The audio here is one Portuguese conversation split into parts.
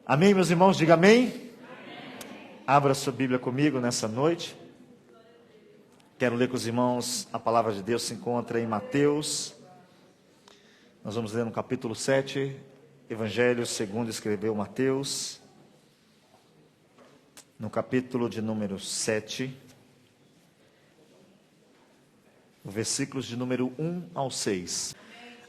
Amém, meus irmãos? Diga amém. Amém. Abra sua Bíblia comigo nessa noite. Quero ler com os irmãos, a palavra de Deus se encontra em Mateus. Nós vamos ler no capítulo 7, Evangelho segundo escreveu Mateus. No capítulo de número 7, versículos de número 1 ao 6.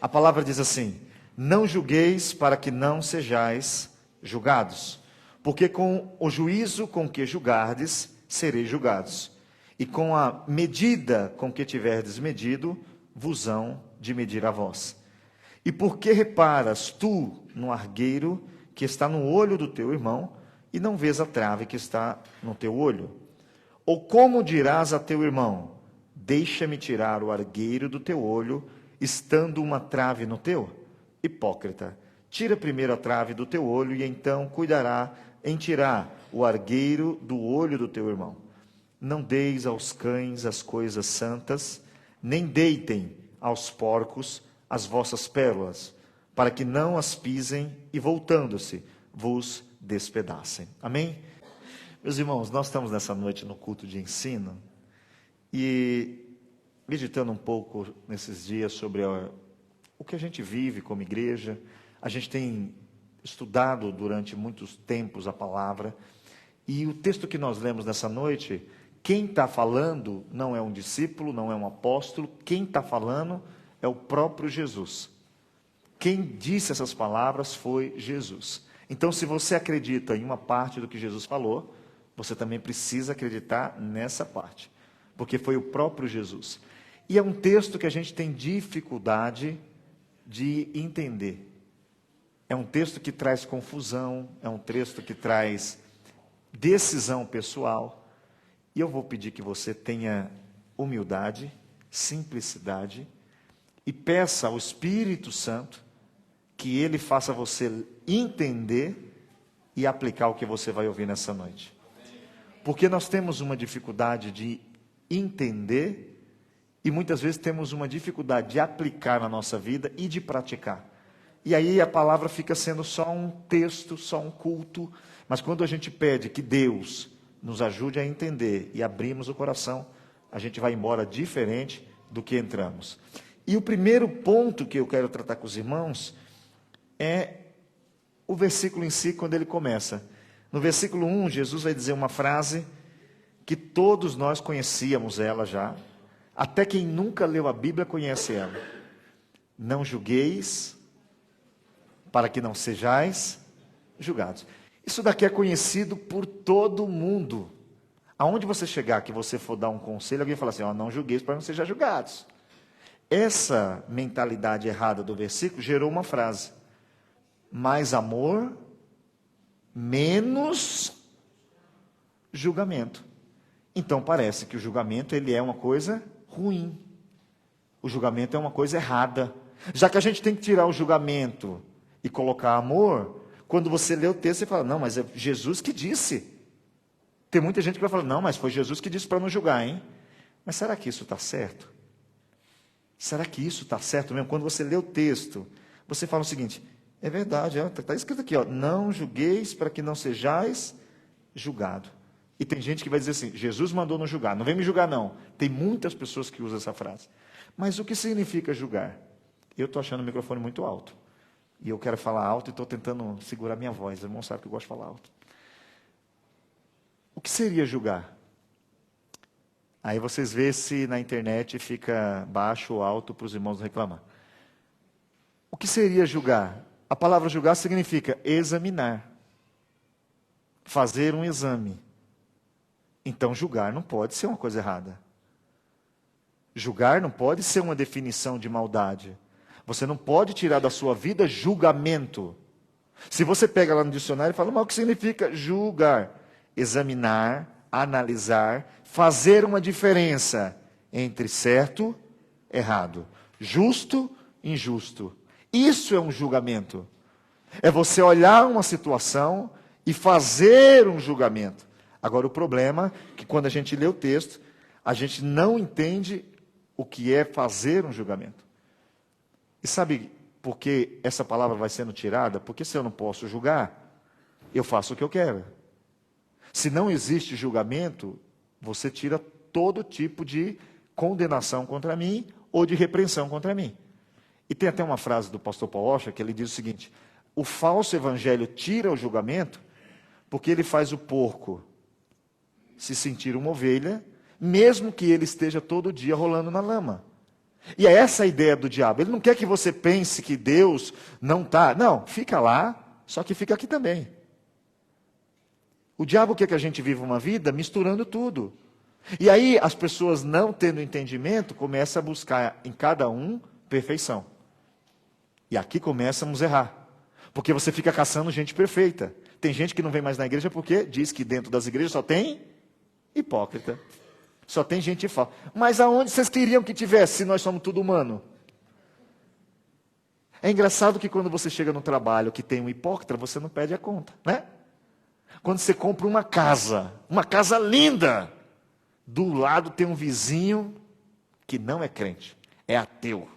A palavra diz assim: não julgueis para que não sejais julgados, porque com o juízo com que julgardes, sereis julgados, e com a medida com que tiverdes medido, vos hão de medir a vós. E por que reparas tu no argueiro que está no olho do teu irmão, e não vês a trave que está no teu olho? Ou como dirás a teu irmão: deixa-me tirar o argueiro do teu olho, estando uma trave no teu? Hipócrita, tira primeiro a trave do teu olho, e então cuidará em tirar o argueiro do olho do teu irmão. Não deis aos cães as coisas santas, nem deitem aos porcos as vossas pérolas, para que não as pisem e, voltando-se, vos despedacem. Amém? Meus irmãos, nós estamos nessa noite no culto de ensino e meditando um pouco nesses dias sobre o que a gente vive como igreja. A gente tem estudado durante muitos tempos a palavra, e o texto que nós lemos nessa noite, quem está falando não é um discípulo, não é um apóstolo, quem está falando é o próprio Jesus. Quem disse essas palavras foi Jesus. Então, se você acredita em uma parte do que Jesus falou, você também precisa acreditar nessa parte, porque foi o próprio Jesus. E é um texto que a gente tem dificuldade de entender. É um texto que traz confusão, é um texto que traz decisão pessoal. E eu vou pedir que você tenha humildade, simplicidade, e peça ao Espírito Santo que Ele faça você entender e aplicar o que você vai ouvir nessa noite. Porque nós temos uma dificuldade de entender e muitas vezes temos uma dificuldade de aplicar na nossa vida e de praticar. E aí a palavra fica sendo só um texto, só um culto. Mas quando a gente pede que Deus nos ajude a entender e abrimos o coração, a gente vai embora diferente do que entramos. E o primeiro ponto que eu quero tratar com os irmãos é o versículo em si, quando ele começa. No versículo 1, Jesus vai dizer uma frase que todos nós conhecíamos ela já. Até quem nunca leu a Bíblia conhece ela. Não julgueis, para que não sejais julgados. Isso daqui é conhecido por todo mundo. Aonde você chegar, que você for dar um conselho, alguém fala assim: não julgueis para que não sejam julgados. Essa mentalidade errada do versículo gerou uma frase: mais amor, menos julgamento. Então parece que o julgamento ele é uma coisa ruim. O julgamento é uma coisa errada. Já que a gente tem que tirar o julgamento e colocar amor, quando você lê o texto, você fala: não, mas é Jesus que disse. Tem muita gente que vai falar: não, mas foi Jesus que disse para não julgar, hein? Mas será que isso está certo? Será que isso está certo mesmo? Quando você lê o texto, você fala o seguinte: é verdade, está escrito aqui, não julgueis para que não sejais julgado. E tem gente que vai dizer assim: Jesus mandou não julgar, não vem me julgar não. Tem muitas pessoas que usam essa frase. Mas o que significa julgar? Eu estou achando o microfone muito alto. E eu quero falar alto e estou tentando segurar minha voz. O irmão sabe que eu gosto de falar alto. O que seria julgar? Aí vocês vê se na internet fica baixo ou alto para os irmãos reclamar. O que seria julgar? A palavra julgar significa examinar. Fazer um exame. Então julgar não pode ser uma coisa errada. Julgar não pode ser uma definição de maldade. Você não pode tirar da sua vida julgamento. Se você pega lá no dicionário e fala: mas o que significa julgar? Examinar, analisar, fazer uma diferença entre certo e errado, justo e injusto. Isso é um julgamento. É você olhar uma situação e fazer um julgamento. Agora o problema é que quando a gente lê o texto, a gente não entende o que é fazer um julgamento. E sabe por que essa palavra vai sendo tirada? Porque se eu não posso julgar, eu faço o que eu quero. Se não existe julgamento, você tira todo tipo de condenação contra mim ou de repreensão contra mim. E tem até uma frase do pastor Paul Washer que ele diz o seguinte: o falso evangelho tira o julgamento porque ele faz o porco se sentir uma ovelha, mesmo que ele esteja todo dia rolando na lama. E é essa a ideia do diabo. Ele não quer que você pense que Deus não está. Não, fica lá, só que fica aqui também. O diabo quer que a gente viva uma vida misturando tudo. E aí as pessoas, não tendo entendimento, começam a buscar em cada um perfeição. E aqui começamos a errar. Porque você fica caçando gente perfeita. Tem gente que não vem mais na igreja porque diz que dentro das igrejas só tem hipócrita. Só tem gente falsa. Mas aonde vocês queriam que tivesse, se nós somos tudo humano? É engraçado que quando você chega no trabalho que tem um hipócrita, você não pede a conta, né? Quando você compra uma casa linda, do lado tem um vizinho que não é crente, é ateu.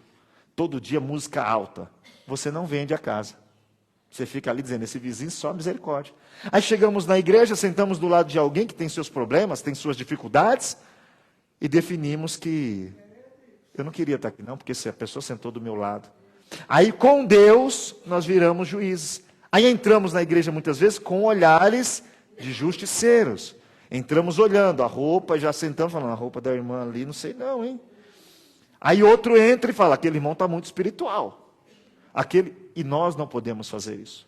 Todo dia música alta. Você não vende a casa. Você fica ali dizendo, esse vizinho só misericórdia. Aí chegamos na igreja, sentamos do lado de alguém que tem seus problemas, tem suas dificuldades, e definimos que eu não queria estar aqui não, porque se a pessoa sentou do meu lado. Aí com Deus, nós viramos juízes. Aí entramos na igreja muitas vezes com olhares de justiceiros. Entramos olhando a roupa, já sentamos falando, a roupa da irmã ali, não sei não, hein? Aí outro entra e fala, aquele irmão está muito espiritual. E nós não podemos fazer isso.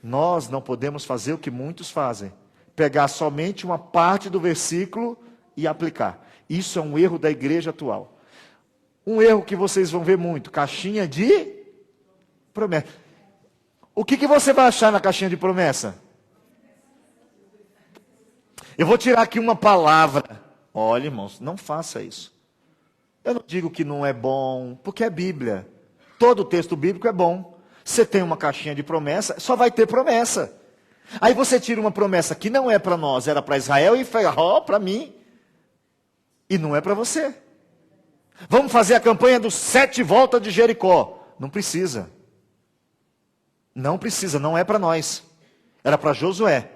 Nós não podemos fazer o que muitos fazem. Pegar somente uma parte do versículo e aplicar. Isso é um erro da igreja atual. Um erro que vocês vão ver muito, caixinha de promessa. O que você vai achar na caixinha de promessa? Eu vou tirar aqui uma palavra. Olha, irmãos, não faça isso. Eu não digo que não é bom, porque é Bíblia. Todo texto bíblico é bom. Você tem uma caixinha de promessa, só vai ter promessa. Aí você tira uma promessa que não é para nós, era para Israel, e fala, para mim. E não é para você. Vamos fazer a campanha dos 7 voltas de Jericó. Não precisa. Não precisa, não é para nós. Era para Josué.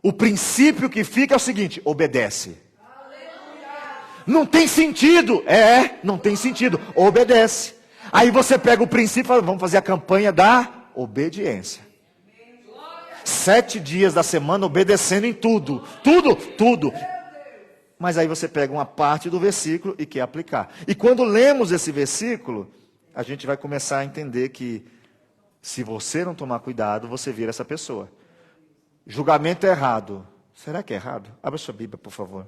O princípio que fica é o seguinte, obedece. Não tem sentido. Não tem sentido. Obedece. Aí você pega o princípio e fala, vamos fazer a campanha da obediência. 7 dias da semana obedecendo em tudo. Tudo. Mas aí você pega uma parte do versículo e quer aplicar. E quando lemos esse versículo, a gente vai começar a entender que se você não tomar cuidado, você vira essa pessoa. Julgamento é errado. Será que é errado? Abra sua Bíblia, por favor.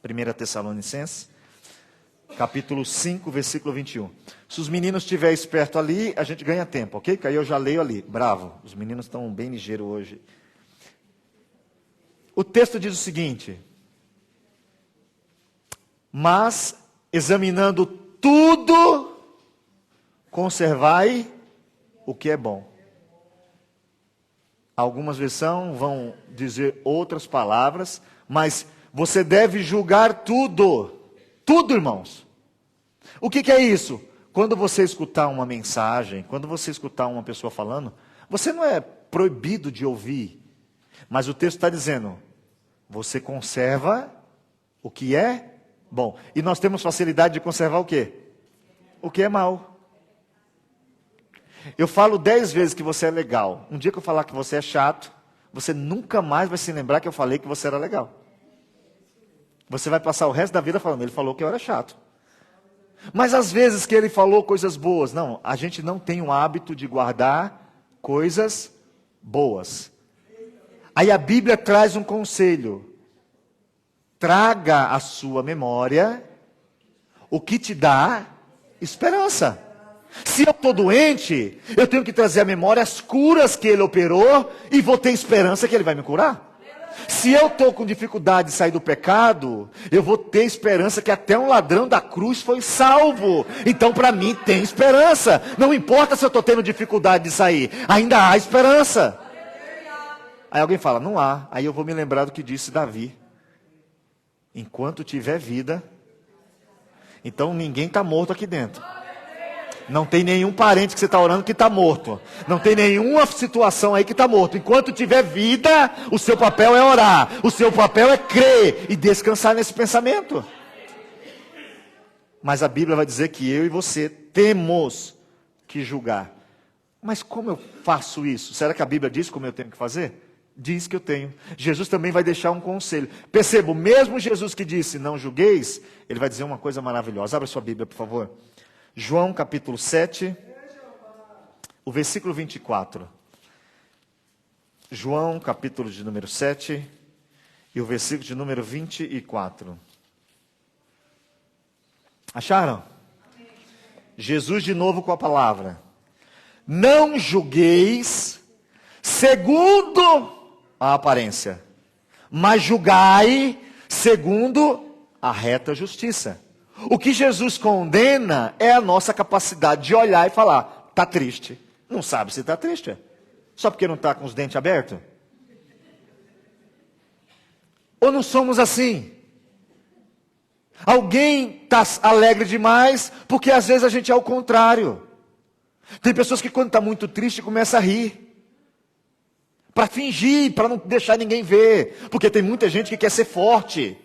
1 Tessalonicenses, capítulo 5, versículo 21. Se os meninos estiverem espertos ali, a gente ganha tempo, ok? Porque aí eu já leio ali. Bravo, os meninos estão bem ligeiros hoje. O texto diz o seguinte: mas, examinando tudo, conservai o que é bom. Algumas versões vão dizer outras palavras, mas você deve julgar tudo. Tudo, irmãos. O que é isso? Quando você escutar uma mensagem, quando você escutar uma pessoa falando, você não é proibido de ouvir. Mas o texto está dizendo, você conserva o que é bom. E nós temos facilidade de conservar o quê? O que é mal. Eu falo 10 vezes que você é legal. Um dia que eu falar que você é chato, você nunca mais vai se lembrar que eu falei que você era legal. Você vai passar o resto da vida falando, ele falou que eu era chato. Mas às vezes que ele falou coisas boas. Não, a gente não tem o hábito de guardar coisas boas. Aí a Bíblia traz um conselho. Traga à sua memória o que te dá esperança. Se eu estou doente, eu tenho que trazer à memória as curas que ele operou e vou ter esperança que ele vai me curar. Se eu estou com dificuldade de sair do pecado, eu vou ter esperança que até um ladrão da cruz foi salvo. Então para mim tem esperança. Não importa se eu estou tendo dificuldade de sair, ainda há esperança. Aí alguém fala, não há. Aí eu vou me lembrar do que disse Davi. Enquanto tiver vida, então ninguém está morto aqui dentro. Não tem nenhum parente que você está orando que está morto. Não tem nenhuma situação aí que está morto. Enquanto tiver vida, o seu papel é orar. O seu papel é crer e descansar nesse pensamento. Mas a Bíblia vai dizer que eu e você temos que julgar. Mas como eu faço isso? Será que a Bíblia diz como eu tenho que fazer? Diz que eu tenho. Jesus também vai deixar um conselho. Perceba, o mesmo Jesus que disse, não julgueis, ele vai dizer uma coisa maravilhosa. Abra sua Bíblia, por favor. João capítulo 7, o versículo 24. João capítulo de número 7 e o versículo de número 24. Acharam? Jesus de novo com a palavra. Não julgueis segundo a aparência, mas julgai segundo a reta justiça. O que Jesus condena é a nossa capacidade de olhar e falar, está triste. Não sabe se está triste. Só porque não está com os dentes abertos? Ou não somos assim? Alguém está alegre demais, porque às vezes a gente é o contrário. Tem pessoas que quando está muito triste começa a rir. Para fingir, para não deixar ninguém ver. Porque tem muita gente que quer ser forte.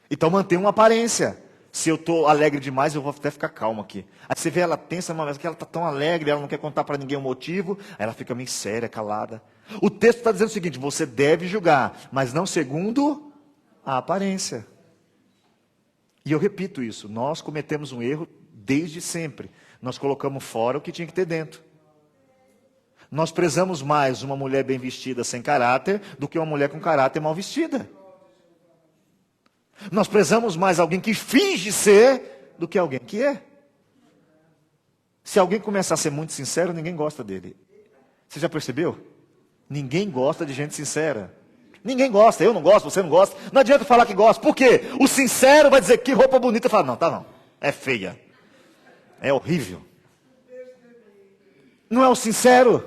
Então mantém uma aparência. Se eu estou alegre demais, eu vou até ficar calmo aqui. Aí você vê ela tensa, mas ela está tão alegre, ela não quer contar para ninguém o motivo. Aí ela fica meio séria, calada. O texto está dizendo o seguinte, você deve julgar, mas não segundo a aparência. E eu repito isso, nós cometemos um erro desde sempre. Nós colocamos fora o que tinha que ter dentro. Nós prezamos mais uma mulher bem vestida sem caráter do que uma mulher com caráter mal vestida. Nós prezamos mais alguém que finge ser do que alguém que é. Se alguém começar a ser muito sincero, ninguém gosta dele. Você já percebeu? Ninguém gosta de gente sincera. Ninguém gosta, eu não gosto, você não gosta. Não adianta falar que gosta. Por quê? O sincero vai dizer que roupa bonita. Fala, não, tá não. É feia. É horrível. Não é o sincero?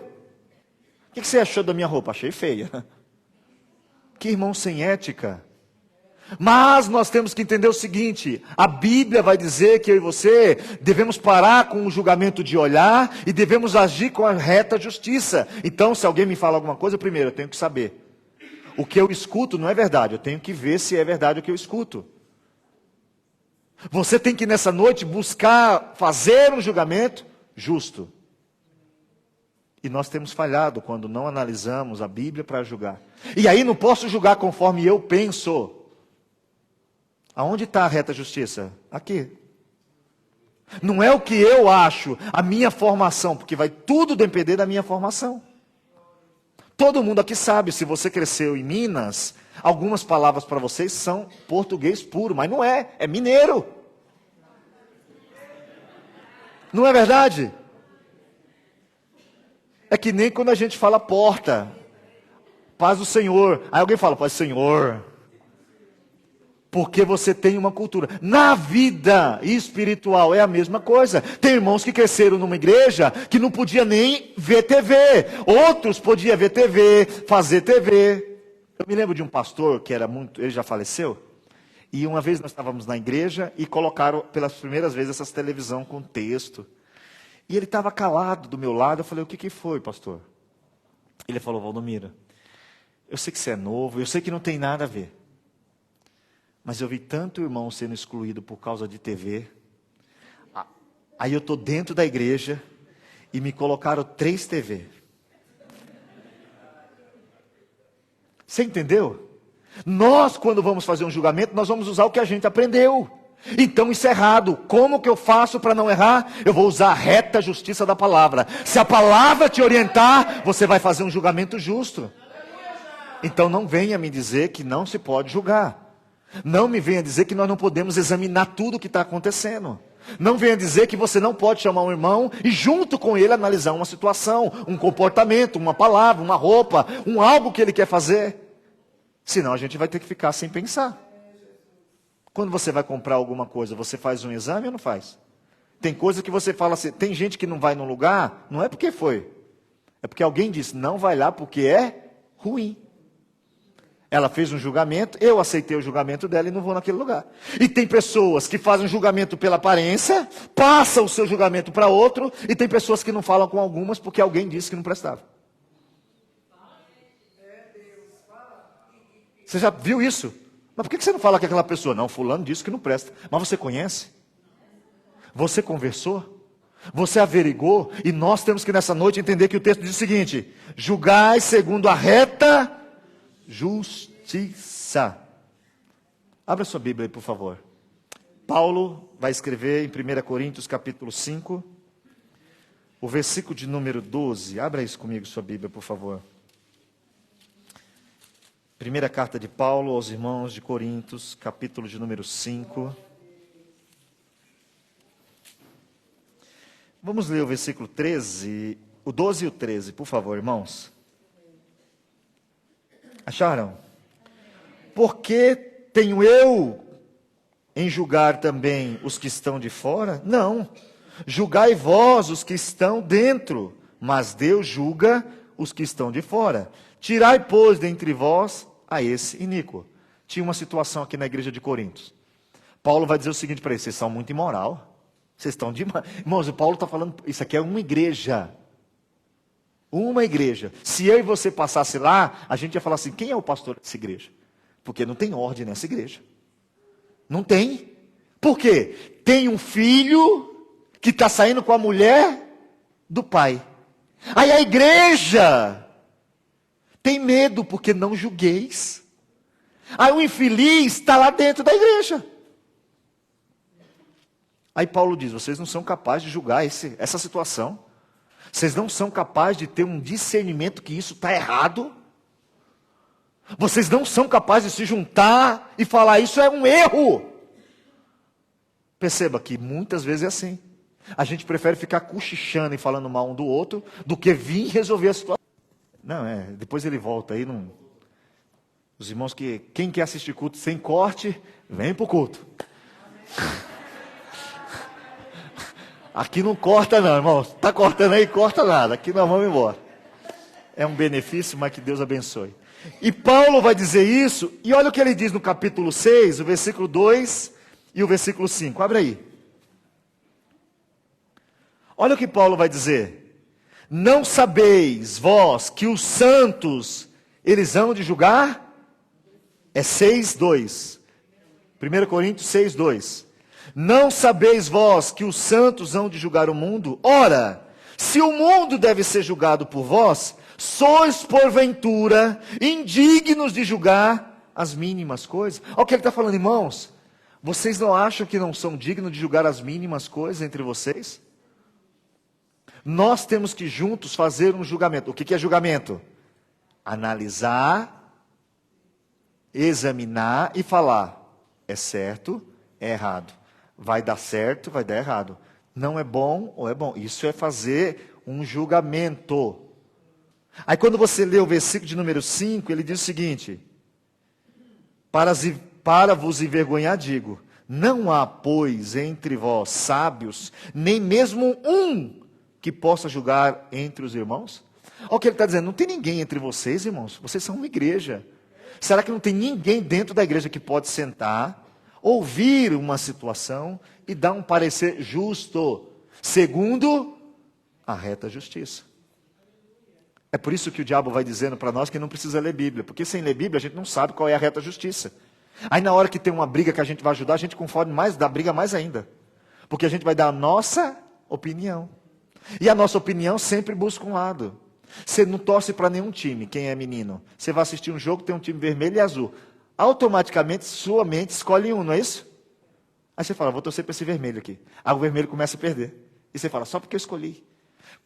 O que você achou da minha roupa? Achei feia. Que irmão sem ética. Mas nós temos que entender o seguinte, a Bíblia vai dizer que eu e você devemos parar com o julgamento de olhar e devemos agir com a reta justiça. Então, se alguém me fala alguma coisa, primeiro eu tenho que saber. O que eu escuto não é verdade, eu tenho que ver se é verdade o que eu escuto. Você tem que nessa noite buscar fazer um julgamento justo. E nós temos falhado quando não analisamos a Bíblia para julgar. E aí não posso julgar conforme eu penso. Aonde está a reta justiça? Aqui. Não é o que eu acho, a minha formação, porque vai tudo depender da minha formação. Todo mundo aqui sabe, se você cresceu em Minas, algumas palavras para vocês são português puro, mas não é, é mineiro. Não é verdade? É que nem quando a gente fala porta, paz do Senhor, aí alguém fala, paz do Senhor. Porque você tem uma cultura. Na vida espiritual é a mesma coisa. Tem irmãos que cresceram numa igreja que não podia nem ver TV. Outros podiam ver TV, fazer TV. Eu me lembro de um pastor que era muito... Ele já faleceu. E uma vez nós estávamos na igreja e colocaram pelas primeiras vezes essas televisão com texto. E ele estava calado do meu lado. Eu falei, o que foi, pastor? Ele falou, Valdomiro, eu sei que você é novo, eu sei que não tem nada a ver. Mas eu vi tanto irmão sendo excluído por causa de TV. Aí eu estou dentro da igreja e me colocaram 3 TV. Você entendeu? Nós, quando vamos fazer um julgamento, nós vamos usar o que a gente aprendeu. Então isso é errado. Como que eu faço para não errar? Eu vou usar a reta justiça da palavra. Se a palavra te orientar, você vai fazer um julgamento justo. Então não venha me dizer que não se pode julgar. Não me venha dizer que nós não podemos examinar tudo o que está acontecendo. Não venha dizer que você não pode chamar um irmão e junto com ele analisar uma situação, um comportamento, uma palavra, uma roupa, algo que ele quer fazer. Senão a gente vai ter que ficar sem pensar. Quando você vai comprar alguma coisa, você faz um exame ou não faz? Tem coisa que você fala assim, tem gente que não vai num lugar, não é porque foi. É porque alguém disse, não vai lá porque é ruim. Ela fez um julgamento, eu aceitei o julgamento dela e não vou naquele lugar. E tem pessoas que fazem um julgamento pela aparência, passam o seu julgamento para outro, e tem pessoas que não falam com algumas porque alguém disse que não prestava. Você já viu isso? Mas por que você não fala com aquela pessoa? Não, fulano disse que não presta. Mas você conhece? Você conversou? Você averigou? E nós temos que nessa noite entender que o texto diz o seguinte: julgai segundo a reta justiça. Abra sua Bíblia aí, por favor. Paulo vai escrever em 1 Coríntios capítulo 5, o versículo de número 12. Abra isso comigo, sua Bíblia, por favor. Primeira carta de Paulo aos irmãos de Coríntios, capítulo de número 5. Vamos ler o versículo 13, o 12 e o 13, por favor, irmãos. Acharam? Porque tenho eu em julgar também os que estão de fora? Não. Julgai vós os que estão dentro, mas Deus julga os que estão de fora. Tirai, pois, dentre vós a esse iníquo. Tinha uma situação aqui na igreja de Coríntios. Paulo vai dizer o seguinte para eles: vocês são muito imoral. Vocês estão demais. Irmãos, o Paulo está falando, isso aqui é uma igreja. Uma igreja. Se eu e você passasse lá, a gente ia falar assim: quem é o pastor dessa igreja? Porque não tem ordem nessa igreja. Não tem. Por quê? Tem um filho que está saindo com a mulher do pai. Aí a igreja tem medo, porque não julgueis. Aí o infeliz está lá dentro da igreja. Aí Paulo diz: vocês não são capazes de julgar essa situação. Vocês não são capazes de ter um discernimento que isso está errado. Vocês não são capazes de se juntar e falar: isso é um erro. Perceba que muitas vezes é assim. A gente prefere ficar cochichando e falando mal um do outro do que vir resolver a situação. Não, depois ele volta aí. Não... Os irmãos quem quer assistir culto sem corte, vem para o culto. Aqui não corta não, irmão. Está cortando aí, corta nada. Aqui nós vamos embora. É um benefício, mas que Deus abençoe. E Paulo vai dizer isso, e olha o que ele diz no capítulo 6, o versículo 2 e o versículo 5. Abre aí. Olha o que Paulo vai dizer. Não sabeis vós que os santos, eles hão de julgar? É 6:2. 1 Coríntios 6:2. Não sabeis vós que os santos hão de julgar o mundo? Ora, se o mundo deve ser julgado por vós, sois porventura indignos de julgar as mínimas coisas. Olha o que ele está falando, irmãos. Vocês não acham que não são dignos de julgar as mínimas coisas entre vocês? Nós temos que juntos fazer um julgamento. O que é julgamento? Analisar, examinar e falar: é certo, é errado. Vai dar certo, vai dar errado. Não é bom ou é bom. Isso é fazer um julgamento. Aí quando você lê o versículo de número 5, ele diz o seguinte: para vos envergonhar digo, não há, pois, entre vós sábios, nem mesmo um que possa julgar entre os irmãos? Olha o que ele está dizendo: não tem ninguém entre vocês, irmãos. Vocês são uma igreja. Será que não tem ninguém dentro da igreja que pode sentar, ouvir uma situação e dar um parecer justo, segundo a reta justiça? É por isso que o diabo vai dizendo para nós que não precisa ler Bíblia, porque sem ler Bíblia a gente não sabe qual é a reta justiça. Aí na hora que tem uma briga que a gente vai ajudar, a gente conforme mais, dá briga mais ainda, porque a gente vai dar a nossa opinião, e a nossa opinião sempre busca um lado. Você não torce para nenhum time, quem é menino. Você vai assistir um jogo, tem um time vermelho e azul, automaticamente sua mente escolhe um, não é isso? Aí você fala: vou torcer para esse vermelho aqui. Aí o vermelho começa a perder. E você fala: só porque eu escolhi.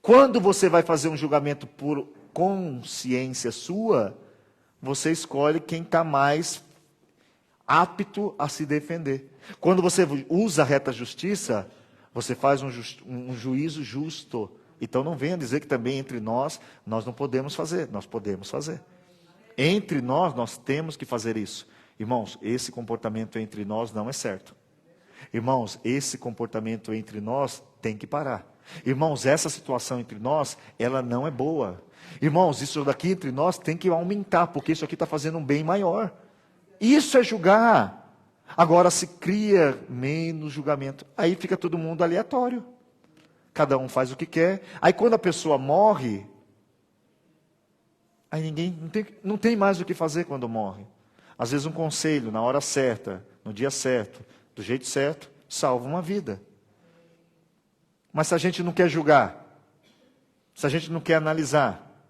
Quando você vai fazer um julgamento por consciência sua, você escolhe quem está mais apto a se defender. Quando você usa a reta justiça, você faz um juízo justo. Então não venha dizer que também entre nós não podemos fazer. Nós podemos fazer. Entre nós temos que fazer isso. Irmãos, esse comportamento entre nós não é certo. Irmãos, esse comportamento entre nós tem que parar. Irmãos, essa situação entre nós, ela não é boa. Irmãos, isso daqui entre nós tem que aumentar, porque isso aqui está fazendo um bem maior. Isso é julgar. Agora se cria menos julgamento. Aí fica todo mundo aleatório. Cada um faz o que quer. Aí quando a pessoa morre, aí ninguém não tem mais o que fazer quando morre. Às vezes um conselho, na hora certa, no dia certo, do jeito certo, salva uma vida. Mas se a gente não quer julgar, se a gente não quer analisar,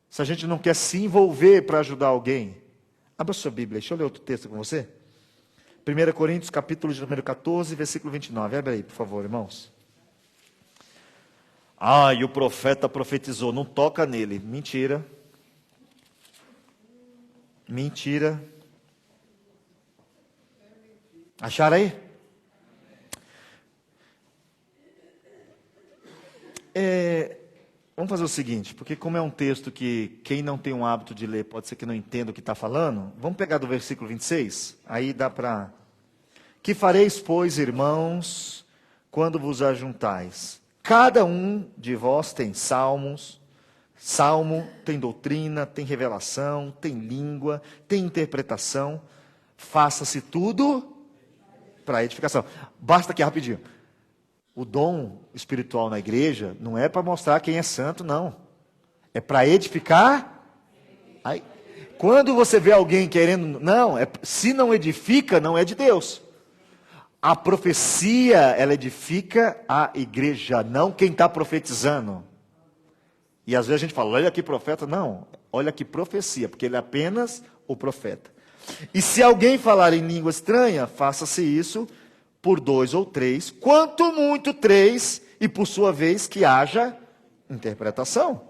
se a gente não quer se envolver para ajudar alguém, abra sua Bíblia, deixa eu ler outro texto com você. 1 Coríntios, capítulo de número 14, versículo 29. Abre aí, por favor, irmãos. E o profeta profetizou, não toca nele. Mentira. Mentira. Acharam aí? Vamos fazer o seguinte, porque como é um texto que quem não tem um hábito de ler pode ser que não entenda o que está falando, vamos pegar do versículo 26, aí dá para... Que fareis, pois, irmãos, quando vos ajuntais? Cada um de vós tem salmo, tem doutrina, tem revelação, tem língua, tem interpretação. Faça-se tudo para edificação. Basta aqui rapidinho. O dom espiritual na igreja não é para mostrar quem é santo, não. É para edificar. Aí, quando você vê alguém querendo... Não, se não edifica, não é de Deus. A profecia, ela edifica a igreja, não quem está profetizando. E às vezes a gente fala, olha aqui profeta. Não, olha aqui profecia, porque ele é apenas o profeta. E se alguém falar em língua estranha, faça-se isso por 2 ou 3, quanto muito 3, e por sua vez que haja interpretação.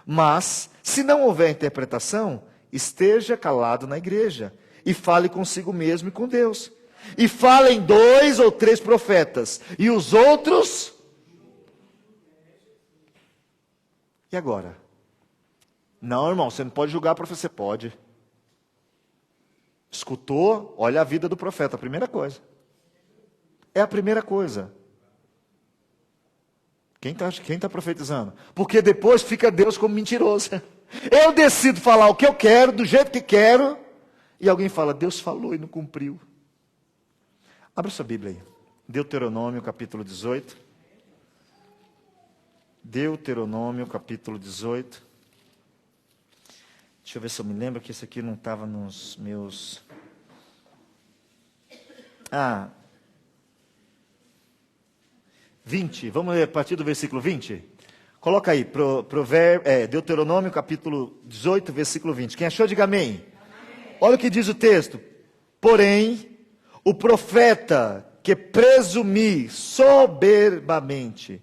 Mas, se não houver interpretação, esteja calado na igreja, e fale consigo mesmo e com Deus. E falem 2 ou 3 profetas, e os outros... E agora? Não, irmão, você não pode julgar a profecia. Você pode. Escutou? Olha a vida do profeta, a primeira coisa. É a primeira coisa. Quem está profetizando? Porque depois fica Deus como mentiroso. Eu decido falar o que eu quero, do jeito que quero, e alguém fala, Deus falou e não cumpriu. Abra sua Bíblia aí. Deuteronômio, capítulo 18. Deuteronômio, capítulo 18. Deixa eu ver se eu me lembro que esse aqui não estava nos meus... 20. Vamos ler a partir do versículo 20? Coloca aí, Deuteronômio, capítulo 18, versículo 20. Quem achou, diga amém. Olha o que diz o texto. Porém... O profeta que presumir soberbamente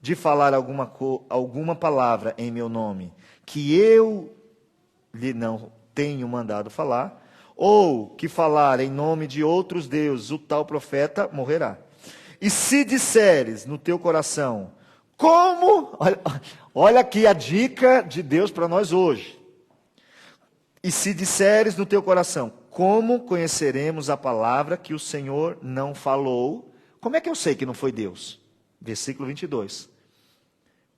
de falar alguma palavra em meu nome, que eu lhe não tenho mandado falar, ou que falar em nome de outros deuses, o tal profeta morrerá. E se disseres no teu coração, como... Olha aqui a dica de Deus para nós hoje. E se disseres no teu coração, como conheceremos a palavra que o Senhor não falou? Como é que eu sei que não foi Deus? Versículo 22.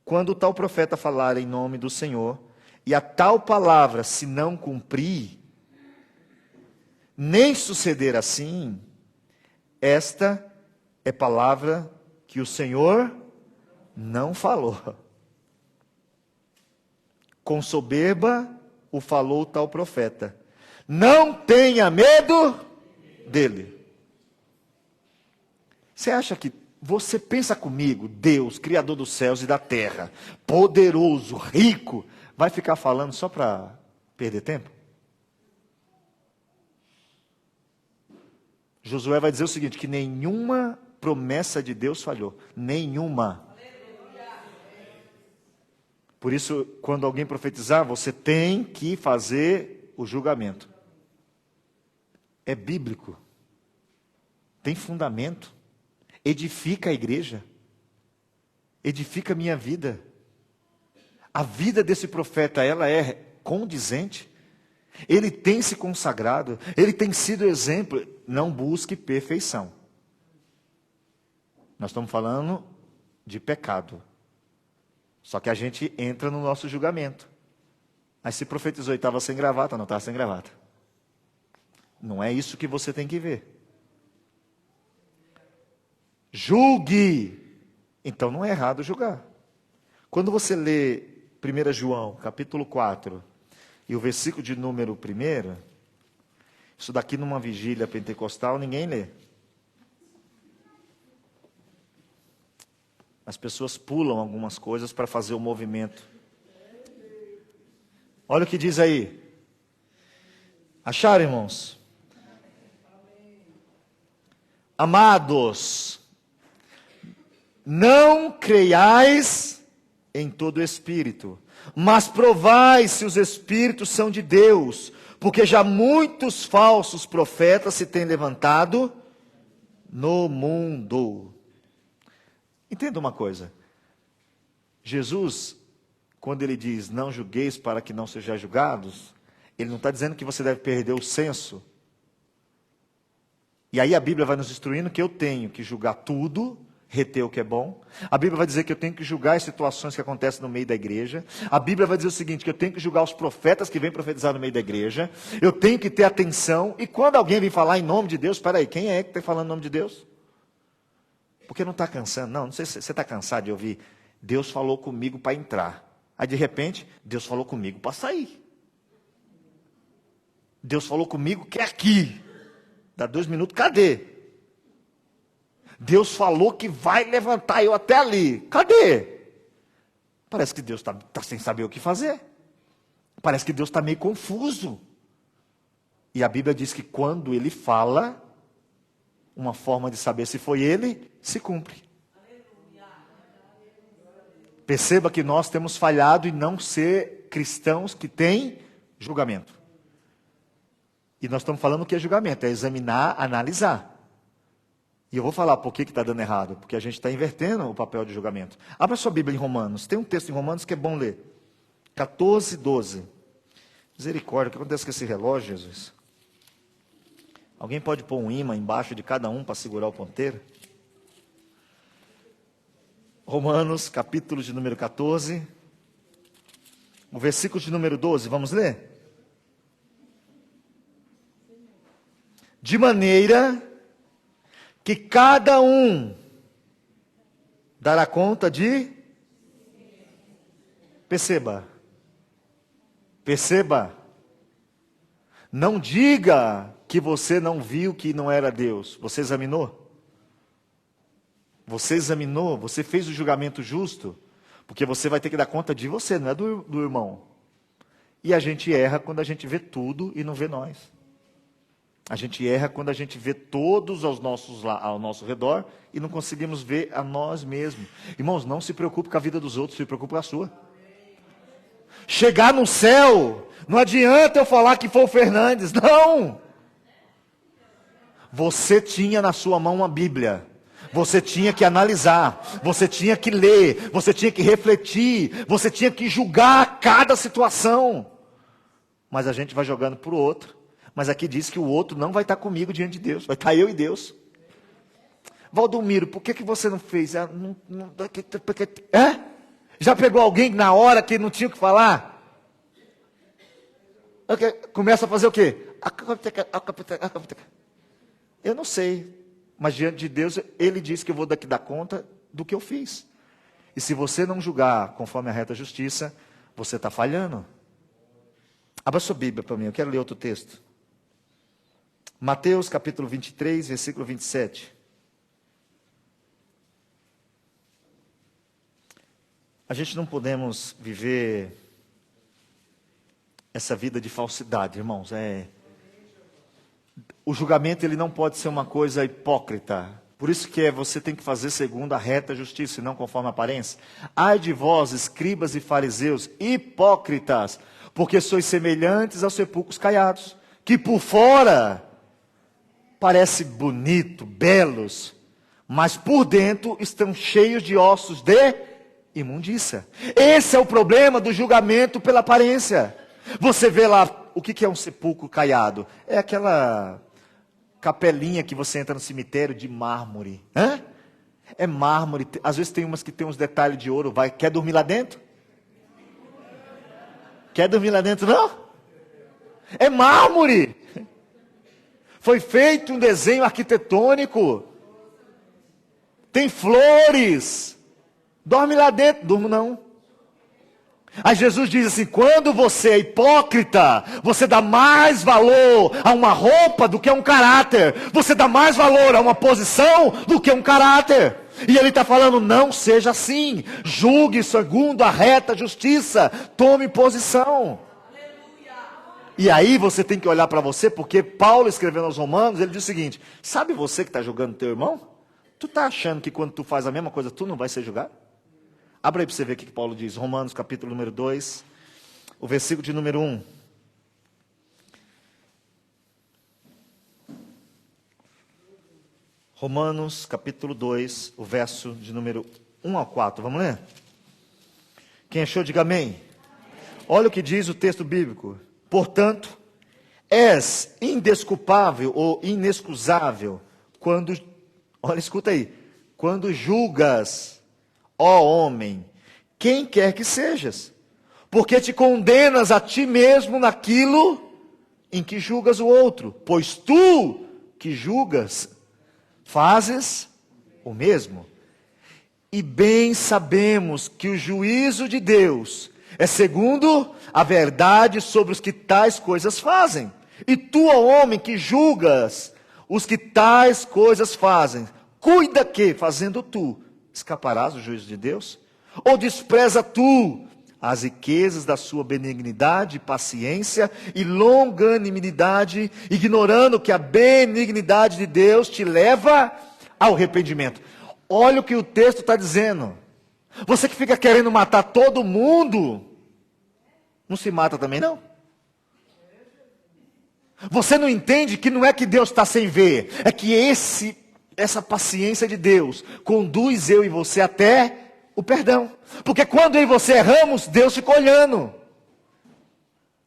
Quando o tal profeta falar em nome do Senhor, e a tal palavra se não cumprir, nem suceder assim, esta é palavra que o Senhor não falou. Com soberba o falou o tal profeta. Não tenha medo dele. Você acha que, você pensa comigo, Deus, Criador dos céus e da terra, poderoso, rico, vai ficar falando só para perder tempo? Josué vai dizer o seguinte, que nenhuma promessa de Deus falhou. Nenhuma. Por isso, quando alguém profetizar, você tem que fazer o julgamento. É bíblico. Tem fundamento. Edifica a igreja. Edifica a minha vida. A vida desse profeta, ela é condizente. Ele tem se consagrado. Ele tem sido exemplo. Não busque perfeição. Nós estamos falando de pecado. Só que a gente entra no nosso julgamento. Aí se profetizou e estava sem gravata, não estava sem gravata. Não é isso que você tem que ver. Julgue. Então não é errado julgar. Quando você lê 1 João, capítulo 4, e o versículo de número 1, isso daqui numa vigília pentecostal ninguém lê. As pessoas pulam algumas coisas para fazer o movimento. Olha o que diz aí. Acharam, irmãos? Amados, não creiais em todo espírito, mas provai se os espíritos são de Deus, porque já muitos falsos profetas se têm levantado no mundo. Entenda uma coisa. Jesus, quando ele diz, não julgueis para que não sejais julgados, ele não está dizendo que você deve perder o senso. E aí a Bíblia vai nos instruindo que eu tenho que julgar tudo, reter o que é bom. A Bíblia vai dizer que eu tenho que julgar as situações que acontecem no meio da igreja. A Bíblia vai dizer o seguinte, que eu tenho que julgar os profetas que vêm profetizar no meio da igreja. Eu tenho que ter atenção. E quando alguém vem falar em nome de Deus, espera aí, quem é que está falando em nome de Deus? Porque não está cansando. Não sei se você está cansado de ouvir. Deus falou comigo para entrar. Aí de repente, Deus falou comigo para sair. Deus falou comigo que é aqui. Dá 2 minutos, cadê? Deus falou que vai levantar eu até ali. Cadê? Parece que Deus está sem saber o que fazer. Parece que Deus está meio confuso. E a Bíblia diz que quando Ele fala, uma forma de saber se foi Ele, se cumpre. Perceba que nós temos falhado em não ser cristãos que têm julgamento. E nós estamos falando o que é julgamento, é examinar, analisar. E eu vou falar por que está dando errado, porque a gente está invertendo o papel de julgamento. Abra sua Bíblia em Romanos, tem um texto em Romanos que é bom ler. 14, 12. Misericórdia, o que acontece com esse relógio, Jesus? Alguém pode pôr um ímã embaixo de cada um para segurar o ponteiro? Romanos, capítulo de número 14, o versículo de número 12, vamos ler? De maneira que cada um dará conta de... Perceba. Não diga que você não viu que não era Deus. Você examinou? Você examinou? Você fez o julgamento justo? Porque você vai ter que dar conta de você, não é do irmão. E a gente erra quando a gente vê tudo e não vê nós. A gente erra quando a gente vê todos ao nosso redor e não conseguimos ver a nós mesmos. Irmãos, não se preocupe com a vida dos outros, se preocupe com a sua. Chegar no céu, não adianta eu falar que foi o Fernandes, não. Você tinha na sua mão uma Bíblia. Você tinha que analisar, você tinha que ler, você tinha que refletir, você tinha que julgar cada situação. Mas a gente vai jogando para o outro. Mas aqui diz que o outro não vai estar comigo diante de Deus. Vai estar eu e Deus. Valdomiro, por que você não fez? Já pegou alguém na hora que não tinha o que falar? Começa a fazer o quê? Eu não sei. Mas diante de Deus, Ele diz que eu vou daqui dar conta do que eu fiz. E se você não julgar conforme a reta justiça, você está falhando. Abra sua Bíblia para mim, eu quero ler outro texto. Mateus capítulo 23, versículo 27. A gente não podemos viver essa vida de falsidade, irmãos. O julgamento ele não pode ser uma coisa hipócrita. Por isso que você tem que fazer segundo a reta justiça, e não conforme a aparência. Ai de vós, escribas e fariseus, hipócritas, porque sois semelhantes aos sepulcros caiados, que por fora parece bonito, belos, mas por dentro estão cheios de ossos de imundícia. Esse é o problema do julgamento pela aparência. Você vê lá, o que é um sepulcro caiado? É aquela capelinha que você entra no cemitério de mármore. É mármore, às vezes tem umas que tem uns detalhes de ouro. Quer dormir lá dentro? Quer dormir lá dentro, não? É mármore. Foi feito um desenho arquitetônico. Tem flores. Dorme lá dentro. Durmo não. Aí Jesus diz assim: quando você é hipócrita, você dá mais valor a uma roupa do que a um caráter. Você dá mais valor a uma posição do que a um caráter. E ele está falando: não seja assim. Julgue segundo a reta justiça. Tome posição. E aí você tem que olhar para você, porque Paulo, escrevendo aos Romanos, ele diz o seguinte: sabe você que está julgando teu irmão? Tu está achando que quando tu faz a mesma coisa, tu não vai ser julgado? Abra aí para você ver o que Paulo diz. Romanos capítulo número 2, o versículo de número 1. Romanos capítulo 2, o verso de número 1 ao 4. Vamos ler? Quem achou, diga amém. Olha o que diz o texto bíblico. Portanto, és indesculpável ou inexcusável quando, olha, escuta aí, quando julgas, ó homem, quem quer que sejas, porque te condenas a ti mesmo naquilo em que julgas o outro, pois tu que julgas, fazes o mesmo. E bem sabemos que o juízo de Deus é segundo a verdade sobre os que tais coisas fazem. E tu, ó homem, que julgas os que tais coisas fazem, cuida que, fazendo tu, escaparás do juízo de Deus? Ou despreza tu as riquezas da sua benignidade, paciência e longanimidade, ignorando que a benignidade de Deus te leva ao arrependimento? Olha o que o texto está dizendo. Você que fica querendo matar todo mundo, não se mata também não? Você não entende que não é que Deus está sem ver, é que essa paciência de Deus conduz eu e você até o perdão. Porque quando eu e você erramos, Deus fica olhando.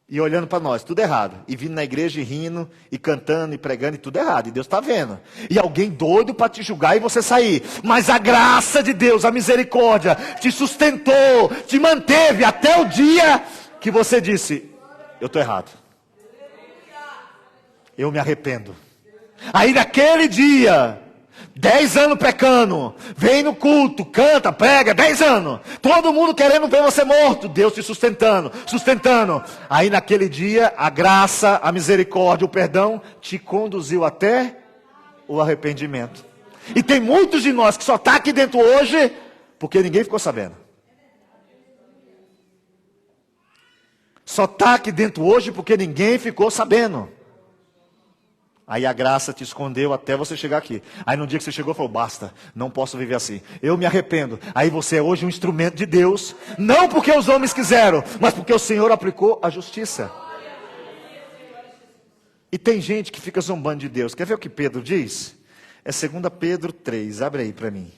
E olhando para nós, tudo errado. E vindo na igreja e rindo, e cantando, e pregando, e tudo errado. E Deus está vendo. E alguém doido para te julgar e você sair. Mas a graça de Deus, a misericórdia, te sustentou, te manteve até o dia que você disse: eu estou errado. Eu me arrependo. Aí naquele dia, 10 anos pecando, vem no culto, canta, prega, 10 anos, todo mundo querendo ver você morto, Deus te sustentando. Aí naquele dia, a graça, a misericórdia, o perdão, te conduziu até o arrependimento. E tem muitos de nós que só está aqui dentro hoje, porque ninguém ficou sabendo. Só está aqui dentro hoje porque ninguém ficou sabendo. Aí a graça te escondeu até você chegar aqui. Aí no dia que você chegou, falou: basta, não posso viver assim. Eu me arrependo. Aí você é hoje um instrumento de Deus. Não porque os homens quiseram, mas porque o Senhor aplicou a justiça. E tem gente que fica zombando de Deus. Quer ver o que Pedro diz? É 2 Pedro 3. Abre aí para mim.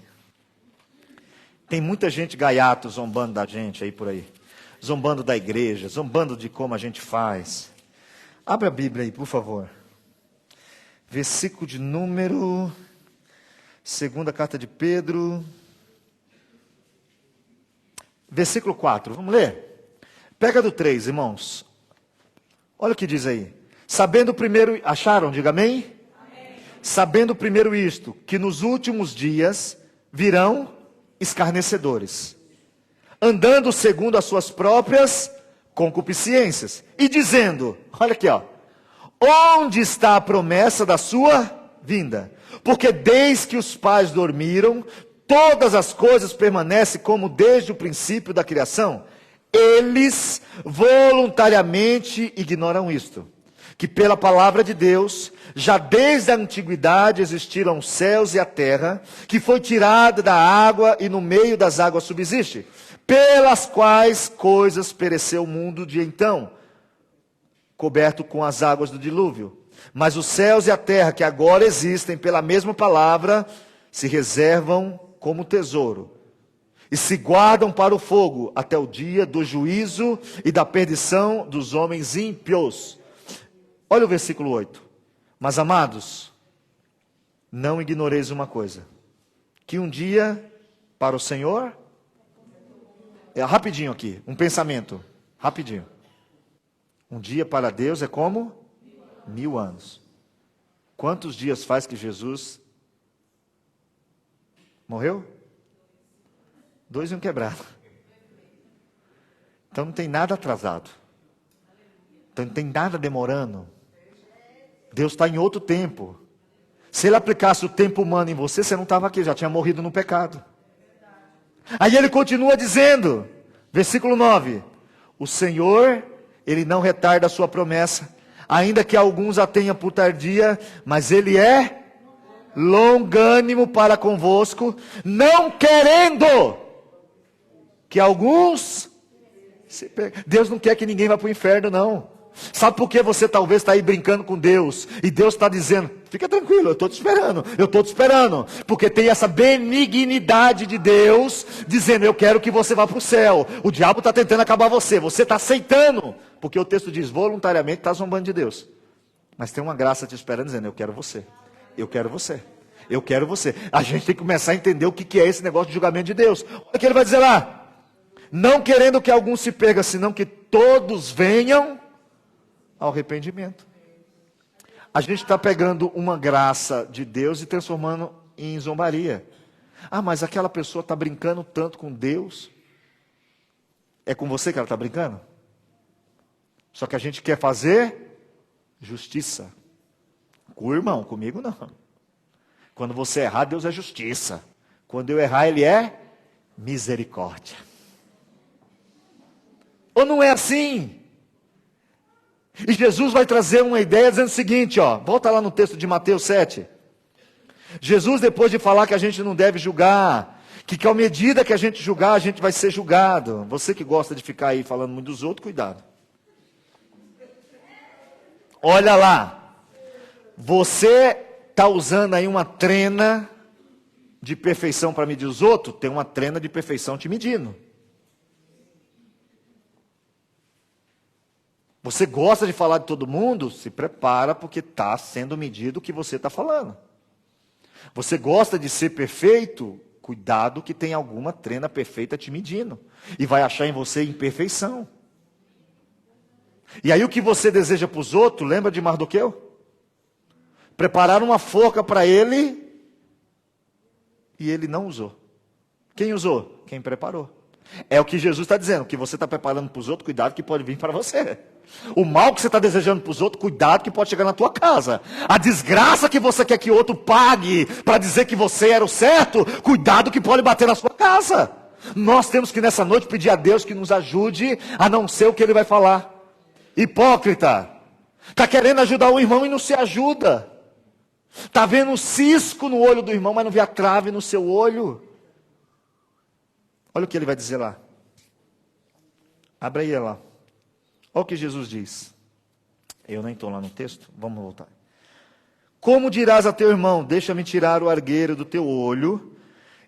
Tem muita gente gaiato zombando da gente aí por aí. Zombando da igreja, zombando de como a gente faz. Abre a Bíblia aí, por favor. Versículo de número, segunda carta de Pedro, versículo 4, vamos ler? Pega do 3, irmãos. Olha o que diz aí. Sabendo primeiro, acharam? Diga amém? Amém. Sabendo primeiro isto, que nos últimos dias virão escarnecedores, andando segundo as suas próprias concupiscências, e dizendo, olha aqui, ó: onde está a promessa da sua vinda? Porque desde que os pais dormiram, todas as coisas permanecem como desde o princípio da criação. Eles voluntariamente ignoram isto, que pela palavra de Deus, já desde a antiguidade existiram os céus e a terra, que foi tirada da água e no meio das águas subsiste, pelas quais coisas pereceu o mundo de então, coberto com as águas do dilúvio. Mas os céus e a terra que agora existem pela mesma palavra, se reservam como tesouro, e se guardam para o fogo, até o dia do juízo e da perdição dos homens ímpios. Olha o versículo 8. Mas amados, não ignoreis uma coisa, que um dia para o Senhor, rapidinho aqui, um pensamento, rapidinho. Um dia para Deus é como 1000 anos. Quantos dias faz que Jesus morreu? 2 e 1 quebrado. Então não tem nada atrasado. Então não tem nada demorando. Deus está em outro tempo. Se Ele aplicasse o tempo humano em você, você não estava aqui, já tinha morrido no pecado. Aí Ele continua dizendo, versículo 9: o Senhor, Ele não retarda a sua promessa, ainda que alguns a tenham por tardia, mas Ele é longânimo para convosco, não querendo que alguns se percam. Deus não quer que ninguém vá para o inferno, não. Sabe por que você talvez está aí brincando com Deus, e Deus está dizendo, fica tranquilo, eu estou te esperando, porque tem essa benignidade de Deus, dizendo, eu quero que você vá para o céu. O diabo está tentando acabar você está aceitando, porque o texto diz, voluntariamente está zombando de Deus, mas tem uma graça te esperando, dizendo, eu quero você, eu quero você, eu quero você. A gente tem que começar a entender o que é esse negócio de julgamento de Deus. Olha o que ele vai dizer lá, não querendo que alguns se percam, senão que todos venham ao arrependimento. A gente está pegando uma graça de Deus e transformando em zombaria. Ah, mas aquela pessoa está brincando tanto com Deus. É com você que ela está brincando? Só que a gente quer fazer justiça. Com o irmão, comigo não. Quando você errar, Deus é justiça. Quando eu errar, Ele é misericórdia. Ou não é assim? E Jesus vai trazer uma ideia dizendo o seguinte, volta lá no texto de Mateus 7. Jesus, depois de falar que a gente não deve julgar, que à medida que a gente julgar, a gente vai ser julgado. Você que gosta de ficar aí falando muito dos outros, cuidado. Olha lá, você está usando aí uma trena de perfeição para medir os outros, tem uma trena de perfeição te medindo. Você gosta de falar de todo mundo? Se prepara, porque está sendo medido o que você está falando. Você gosta de ser perfeito? Cuidado que tem alguma trena perfeita te medindo. E vai achar em você imperfeição. E aí o que você deseja para os outros, lembra de Mardoqueu? Prepararam uma forca para ele, e ele não usou. Quem usou? Quem preparou. É o que Jesus está dizendo, o que você está preparando para os outros, cuidado que pode vir para você. O mal que você está desejando para os outros, cuidado que pode chegar na tua casa. A desgraça que você quer que outro pague para dizer que você era o certo, cuidado que pode bater na sua casa. Nós temos que nessa noite pedir a Deus que nos ajude a não ser o que Ele vai falar. Hipócrita, está querendo ajudar o irmão e não se ajuda. Está vendo um cisco no olho do irmão, mas não vê a trave no seu olho. Olha o que ele vai dizer lá. Abra aí lá. Olha o que Jesus diz. Eu nem estou lá no texto, vamos voltar. Como dirás a teu irmão, deixa-me tirar o argueiro do teu olho,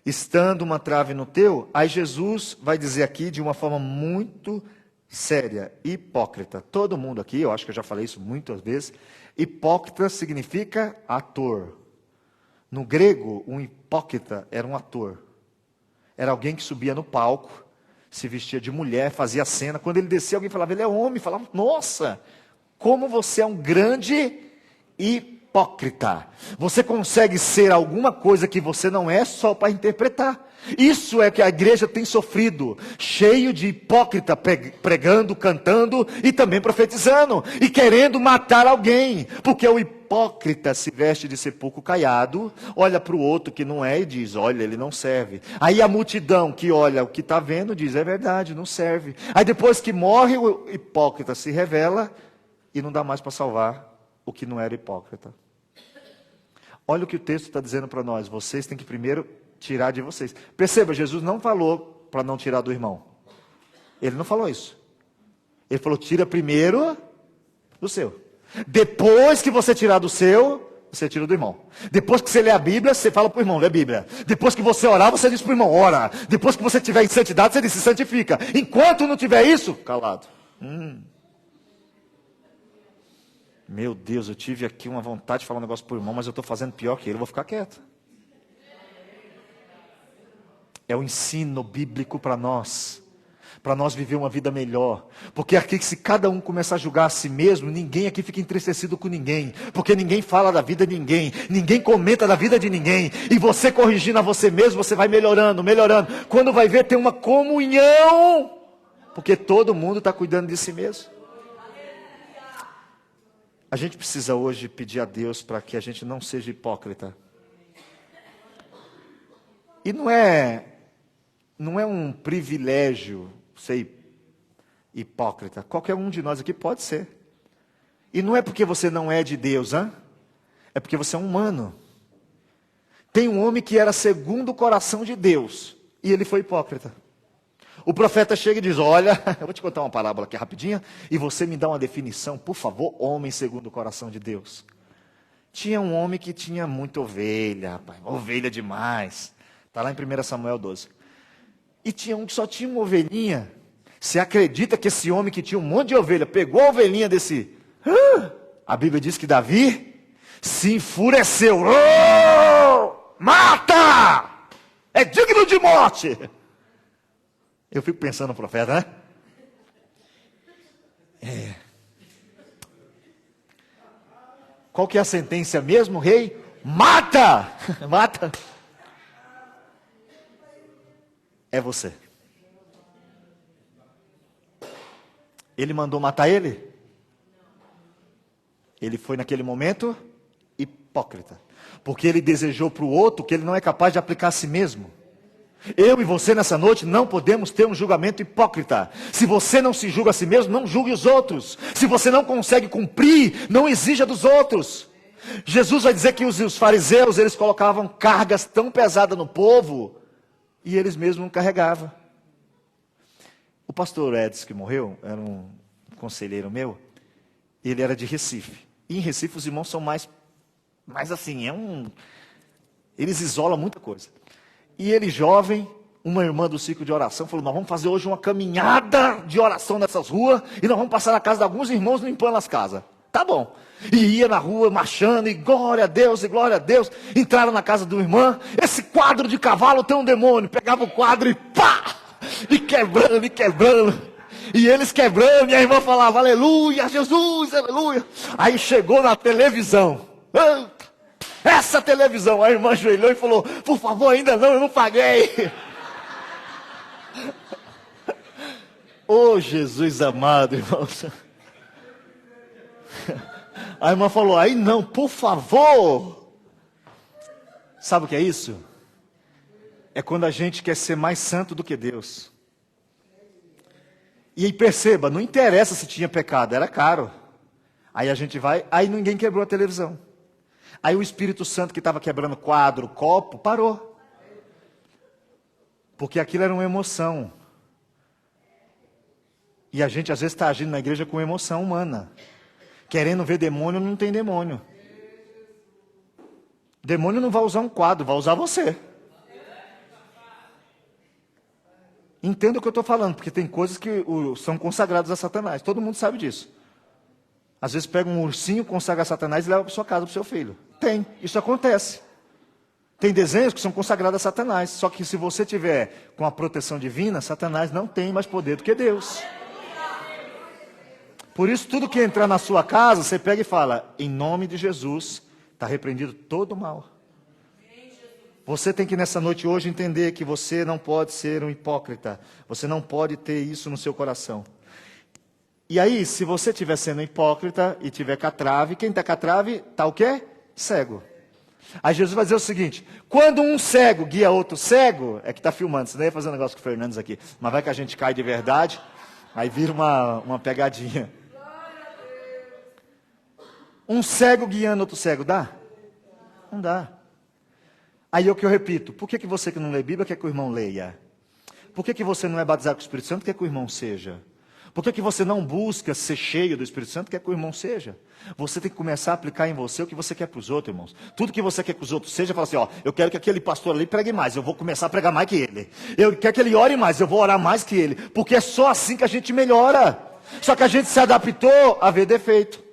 estando uma trave no teu? Aí Jesus vai dizer aqui de uma forma muito séria, hipócrita. Todo mundo aqui, eu acho que eu já falei isso muitas vezes, hipócrita significa ator. No grego, um hipócrita era um ator. Era alguém que subia no palco, se vestia de mulher, fazia cena. Quando ele descia, alguém falava, ele é homem. Falava, nossa, como você é um grande hipócrita. Você consegue ser alguma coisa que você não é só para interpretar. Isso é que a igreja tem sofrido, cheio de hipócrita pregando, cantando e também profetizando, e querendo matar alguém, porque o hipócrita se veste de sepulcro caiado, olha para o outro que não é e diz, olha, ele não serve. Aí a multidão que olha o que está vendo diz, é verdade, não serve. Aí depois que morre, o hipócrita se revela e não dá mais para salvar o que não era hipócrita. Olha o que o texto está dizendo para nós, vocês têm que primeiro tirar de vocês. Perceba, Jesus não falou para não tirar do irmão. Ele não falou isso. Ele falou, tira primeiro do seu. Depois que você tirar do seu, você tira do irmão. Depois que você lê a Bíblia, você fala para o irmão, lê a Bíblia. Depois que você orar, você diz para o irmão, ora. Depois que você estiver em santidade, você diz, se santifica. Enquanto não tiver isso, calado. Meu Deus, eu tive aqui uma vontade de falar um negócio para o irmão, mas eu estou fazendo pior que ele, eu vou ficar quieto. É o ensino bíblico para nós viver uma vida melhor. Porque aqui, se cada um começar a julgar a si mesmo, ninguém aqui fica entristecido com ninguém. Porque ninguém fala da vida de ninguém, ninguém comenta da vida de ninguém. E você corrigindo a você mesmo, você vai melhorando, melhorando. Quando vai ver, tem uma comunhão. Porque todo mundo está cuidando de si mesmo. A gente precisa hoje pedir a Deus para que a gente não seja hipócrita. E não é um privilégio ser hipócrita. Qualquer um de nós aqui pode ser. E não é porque você não é de Deus, hein? É porque você é um humano. Tem um homem que era segundo o coração de Deus, e ele foi hipócrita. O profeta chega e diz: olha, eu vou te contar uma parábola aqui rapidinha, e você me dá uma definição, por favor, homem segundo o coração de Deus. Tinha um homem que tinha muita ovelha, rapaz, ovelha demais. Está lá em 1 Samuel 12. E tinha um que só tinha uma ovelhinha. Você acredita que esse homem que tinha um monte de ovelha, pegou a ovelhinha desse... A Bíblia diz que Davi se enfureceu. Oh, mata! É digno de morte! Eu fico pensando no profeta, né? Qual que é a sentença mesmo, rei? Mata! Mata! É você. Ele mandou matar ele? Ele foi naquele momento hipócrita. Porque ele desejou para o outro que ele não é capaz de aplicar a si mesmo. Eu e você nessa noite não podemos ter um julgamento hipócrita. Se você não se julga a si mesmo, não julgue os outros. Se você não consegue cumprir, não exija dos outros. Jesus vai dizer que os fariseus, eles colocavam cargas tão pesadas no povo, e eles mesmos não carregavam. O pastor Edson, que morreu, era um conselheiro meu, ele era de Recife. E em Recife os irmãos são mais assim, eles isolam muita coisa. E ele jovem, uma irmã do ciclo de oração, falou: nós vamos fazer hoje uma caminhada de oração nessas ruas, e nós vamos passar na casa de alguns irmãos limpando as casas. Tá bom. E ia na rua marchando, e glória a Deus, e glória a Deus. Entraram na casa do irmão, esse quadro de cavalo tem um demônio. Pegava o quadro e pá! E quebrando, e quebrando. E eles quebrando, e a irmã falava: aleluia, Jesus, aleluia. Aí chegou na televisão. Essa televisão, a irmã ajoelhou e falou: por favor, ainda não, eu não paguei. Oh, Jesus amado, irmãos. A irmã falou: aí não, por favor. Sabe o que é isso? É quando a gente quer ser mais santo do que Deus. E aí perceba, não interessa se tinha pecado, era caro. Aí a gente vai, aí ninguém quebrou a televisão. Aí o Espírito Santo que estava quebrando quadro, copo, parou. Porque aquilo era uma emoção. E a gente às vezes está agindo na igreja com emoção humana. Querendo ver demônio, não tem demônio. Demônio não vai usar um quadro, vai usar você. Entenda o que eu estou falando, porque tem coisas que são consagradas a Satanás. Todo mundo sabe disso. Às vezes pega um ursinho, consagra a Satanás e leva para sua casa, para o seu filho. Tem, isso acontece. Tem desenhos que são consagrados a Satanás. Só que se você tiver com a proteção divina, Satanás não tem mais poder do que Deus. Por isso, tudo que entrar na sua casa, você pega e fala: em nome de Jesus, está repreendido todo o mal. Você tem que nessa noite hoje entender que você não pode ser um hipócrita. Você não pode ter isso no seu coração. E aí, se você estiver sendo hipócrita e tiver com a trave, quem está com a trave, está o quê? Cego. Aí Jesus vai dizer o seguinte: quando um cego guia outro cego, é que está filmando, você nem ia fazer um negócio com o Fernandes aqui, mas vai que a gente cai de verdade, aí vira uma pegadinha. Um cego guiando outro cego, dá? Não dá. Aí é o que eu repito: por que você que não lê Bíblia quer que o irmão leia? Por que você não é batizado com o Espírito Santo quer que o irmão seja? Por que você não busca ser cheio do Espírito Santo quer que o irmão seja? Você tem que começar a aplicar em você o que você quer para os outros, irmãos. Tudo que você quer que os outros sejam, fala assim: ó, eu quero que aquele pastor ali pregue mais, eu vou começar a pregar mais que ele. Eu quero que ele ore mais, eu vou orar mais que ele. Porque é só assim que a gente melhora. Só que a gente se adaptou a ver defeito.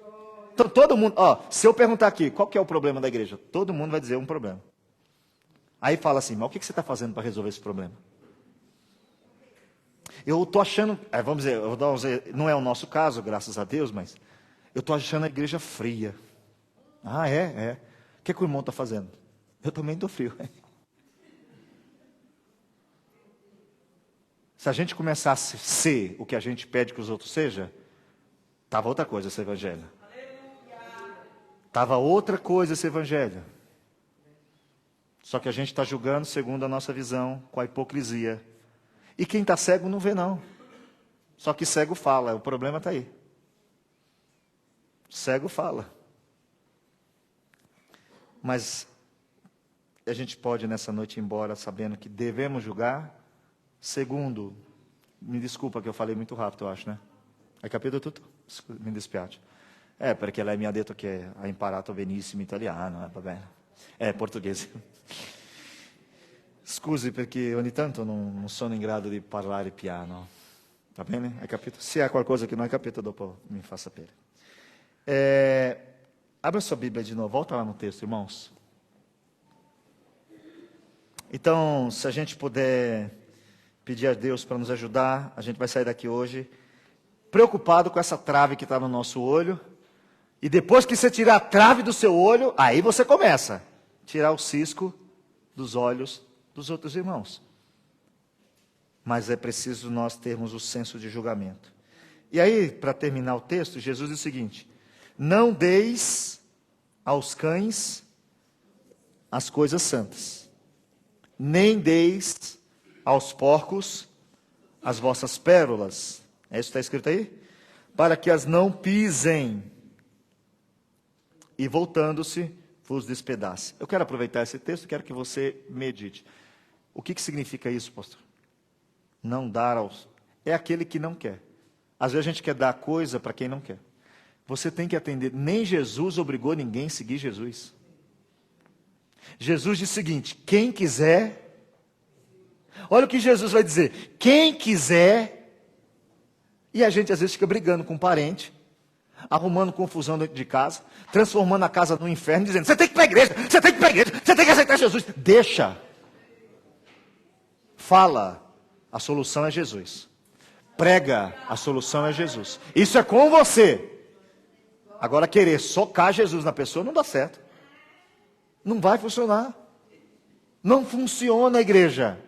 Então todo mundo, ó, se eu perguntar aqui, qual que é o problema da igreja? Todo mundo vai dizer um problema. Aí fala assim, mas o que você está fazendo para resolver esse problema? Eu estou achando, vamos dizer, não é o nosso caso, graças a Deus, mas eu estou achando a igreja fria. Ah, é? É. O que o irmão está fazendo? Eu também estou frio. Se a gente começasse a ser o que a gente pede que os outros sejam, estava outra coisa esse evangelho. Estava outra coisa esse evangelho. Só que a gente está julgando segundo a nossa visão, com a hipocrisia. E quem está cego não vê não. Só que cego fala, o problema está aí. Cego fala. Mas a gente pode nessa noite ir embora sabendo que devemos julgar. Segundo, me desculpa que eu falei muito rápido, eu acho, né? Hai capito tutto? Mi dispiace. Perché lei mi ha detto che ha imparato benissimo italiano, va bene. Portoghese. Scusi perché ogni tanto non sono in grado di parlare piano. Va bene? Hai capito? Se há qualcosa que não hai capito, dopo mi fa sapere. Abra sua Bíblia de novo, volta lá no texto, irmãos. Então, se a gente puder pedir a Deus para nos ajudar, a gente vai sair daqui hoje preocupado com essa trave que está no nosso olho. E depois que você tirar a trave do seu olho, aí você começa a tirar o cisco dos olhos dos outros irmãos. Mas é preciso nós termos o senso de julgamento. E aí, para terminar o texto, Jesus diz o seguinte: não deis aos cães as coisas santas, nem deis aos porcos as vossas pérolas. É isso que está escrito aí? Para que as não pisem e voltando-se vos despedace. Eu quero aproveitar esse texto e quero que você medite. O que significa isso, pastor? Não dar aos... É aquele que não quer. Às vezes a gente quer dar coisa para quem não quer. Você tem que atender. Nem Jesus obrigou ninguém a seguir Jesus. Jesus diz o seguinte: quem quiser... Olha o que Jesus vai dizer. Quem quiser... E a gente às vezes fica brigando com um parente, arrumando confusão dentro de casa, transformando a casa num inferno, dizendo, você tem que ir para a igreja, você tem que ir para a igreja, você tem que aceitar Jesus. Deixa. Fala. A solução é Jesus. Prega. A solução é Jesus. Isso é com você. Agora querer socar Jesus na pessoa não dá certo. Não vai funcionar. Não funciona a igreja.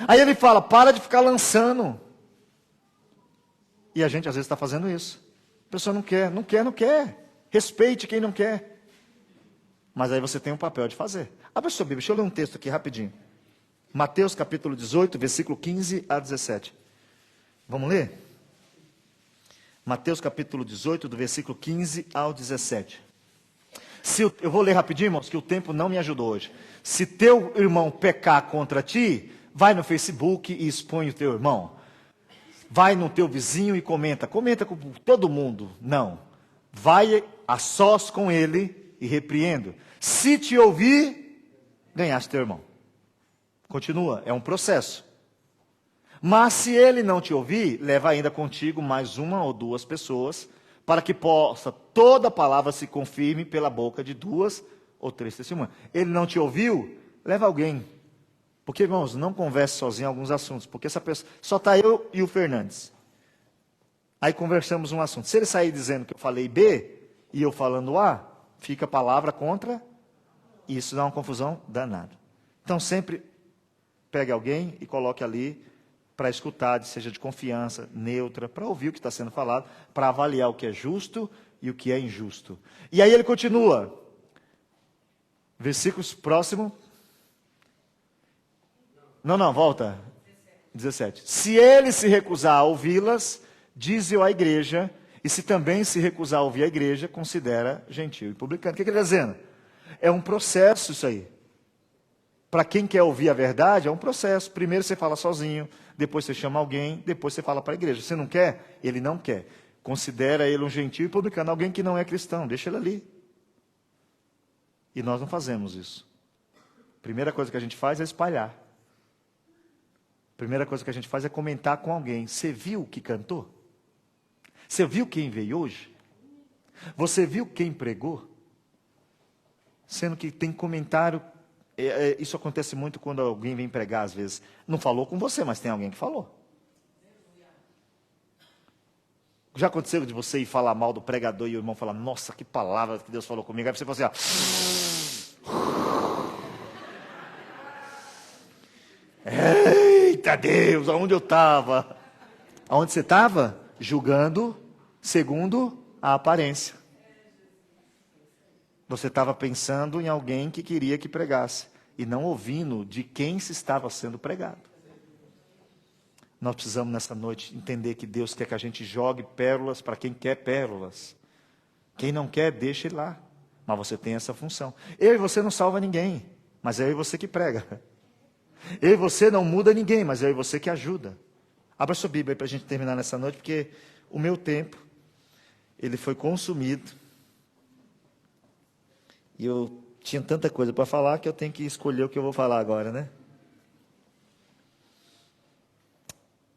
Aí ele fala, para de ficar lançando. E a gente às vezes está fazendo isso. A pessoa não quer, não quer, não quer. Respeite quem não quer. Mas aí você tem um papel de fazer. Abra sua Bíblia, deixa eu ler um texto aqui rapidinho. Mateus capítulo 18, versículo 15 a 17. Vamos ler? Mateus capítulo 18, do versículo 15 ao 17. Eu vou ler rapidinho, irmãos, que o tempo não me ajudou hoje. Se teu irmão pecar contra ti, vai no Facebook e expõe o teu irmão. Vai no teu vizinho e comenta com todo mundo. Não. Vai a sós com ele e repreendo. Se te ouvir, ganhaste teu irmão. Continua, é um processo. Mas se ele não te ouvir, leva ainda contigo mais uma ou duas pessoas, para que possa toda palavra se confirme pela boca de duas ou três testemunhas. Ele não te ouviu, leva alguém. Porque, irmãos, não converse sozinho em alguns assuntos, porque essa pessoa, só está eu e o Fernandes. Aí conversamos um assunto. Se ele sair dizendo que eu falei B e eu falando A, fica a palavra contra, e isso dá uma confusão danada. Então sempre pegue alguém e coloque ali para escutar, seja de confiança, neutra, para ouvir o que está sendo falado, para avaliar o que é justo e o que é injusto. E aí ele continua. Versículos próximo. Não, volta. 17. Se ele se recusar a ouvi-las, dize-o à igreja, e se também se recusar a ouvir a igreja, considera gentil e publicano. O que ele está dizendo? É um processo isso aí. Para quem quer ouvir a verdade, é um processo. Primeiro você fala sozinho, depois você chama alguém, depois você fala para a igreja. Você não quer? Ele não quer. Considera ele um gentil e publicano. Alguém que não é cristão, deixa ele ali. E nós não fazemos isso. Primeira coisa que a gente faz é espalhar. Primeira coisa que a gente faz é comentar com alguém. Você viu o que cantou? Você viu quem veio hoje? Você viu quem pregou? Sendo que tem comentário Isso acontece muito quando alguém vem pregar, às vezes. Não falou com você, mas tem alguém que falou. Já aconteceu de você ir falar mal do pregador e o irmão falar, nossa, que palavra que Deus falou comigo. Aí você fala assim, eita Deus, aonde eu estava? Aonde você estava? Julgando segundo a aparência. Você estava pensando em alguém que queria que pregasse e não ouvindo de quem se estava sendo pregado. Nós precisamos nessa noite entender que Deus quer que a gente jogue pérolas para quem quer pérolas. Quem não quer, deixa ele lá. Mas você tem essa função. Eu e você não salva ninguém, mas é eu e você que prega. Eu e você não muda ninguém, mas é eu e você que ajuda. Abra sua Bíblia aí para a gente terminar nessa noite, porque o meu tempo, ele foi consumido. E eu tinha tanta coisa para falar que eu tenho que escolher o que eu vou falar agora, né?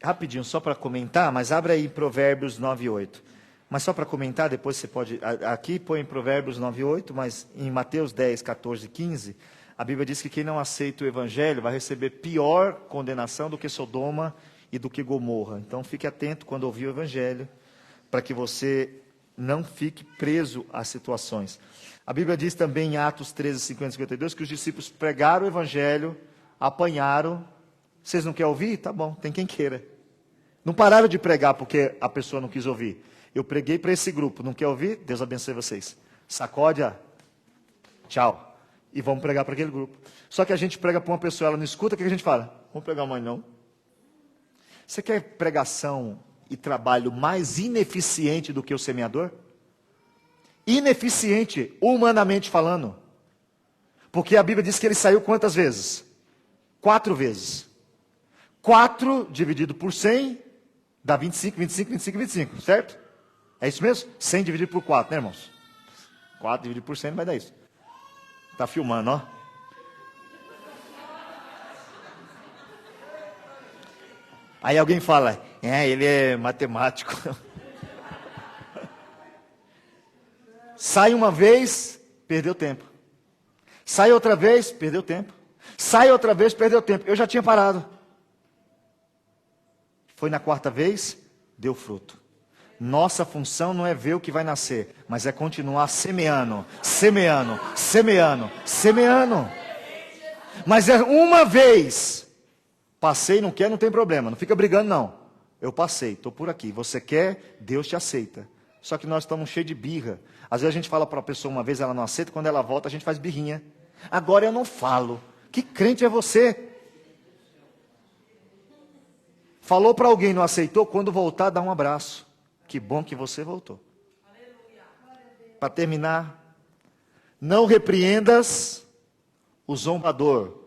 Rapidinho, só para comentar, mas abre aí Provérbios 9:8. Mas só para comentar, depois você pode... Aqui põe Provérbios 9:8, mas em Mateus 10, 14, 15, a Bíblia diz que quem não aceita o Evangelho vai receber pior condenação do que Sodoma e do que Gomorra. Então fique atento quando ouvir o Evangelho, para que você não fique preso às situações. A Bíblia diz também em Atos 13, 50 e 52, que os discípulos pregaram o Evangelho, apanharam. Vocês não querem ouvir? Tá bom, tem quem queira. Não pararam de pregar porque a pessoa não quis ouvir. Eu preguei para esse grupo, não quer ouvir? Deus abençoe vocês. Sacode-a, tchau. E vamos pregar para aquele grupo. Só que a gente prega para uma pessoa, ela não escuta, o que a gente fala? Vamos pregar mais não. Você quer pregação e trabalho mais ineficiente do que o semeador? Ineficiente, humanamente falando. Porque a Bíblia diz que ele saiu quantas vezes? 4 vezes. 4 dividido por 100 dá 25, 25, 25, 25, certo? É isso mesmo? 100 dividido por 4, né, irmãos? 4 dividido por 100 não vai dar isso. Está filmando, ó. Aí alguém fala, ele é matemático. Sai uma vez, perdeu tempo. Sai outra vez, perdeu tempo. Sai outra vez, perdeu tempo. Eu já tinha parado. Foi na 4ª vez, deu fruto. Nossa função não é ver o que vai nascer, mas é continuar semeando, semeando, semeando, semeando. Mas é uma vez. Passei, não quer, não tem problema. Não fica brigando, não. Eu passei, estou por aqui. Você quer, Deus te aceita. Só que nós estamos cheios de birra. Às vezes a gente fala para a pessoa uma vez, ela não aceita. Quando ela volta, a gente faz birrinha. Agora eu não falo. Que crente é você? Falou para alguém, não aceitou? Quando voltar, dá um abraço. Que bom que você voltou. Para terminar, não repreendas o zombador,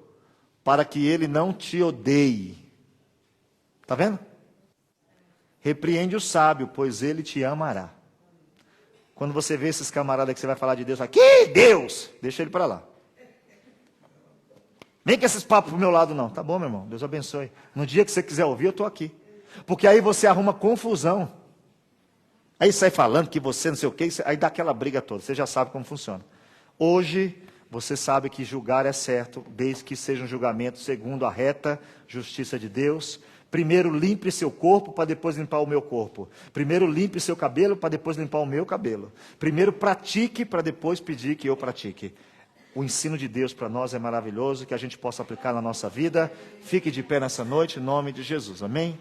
para que ele não te odeie. Está vendo? Repreende o sábio, pois ele te amará. Quando você vê esses camaradas que você vai falar de Deus, fala, que Deus? Deixa ele para lá. Vem com esses papos pro meu lado, não. Tá bom, meu irmão, Deus abençoe. No dia que você quiser ouvir, eu estou aqui. Porque aí você arruma confusão. Aí sai falando que você não sei o quê, aí dá aquela briga toda. Você já sabe como funciona. Hoje, você sabe que julgar é certo, desde que seja um julgamento segundo a reta justiça de Deus. Primeiro limpe seu corpo para depois limpar o meu corpo. Primeiro limpe seu cabelo para depois limpar o meu cabelo. Primeiro pratique para depois pedir que eu pratique. O ensino de Deus para nós é maravilhoso, que a gente possa aplicar na nossa vida. Fique de pé nessa noite, em nome de Jesus. Amém?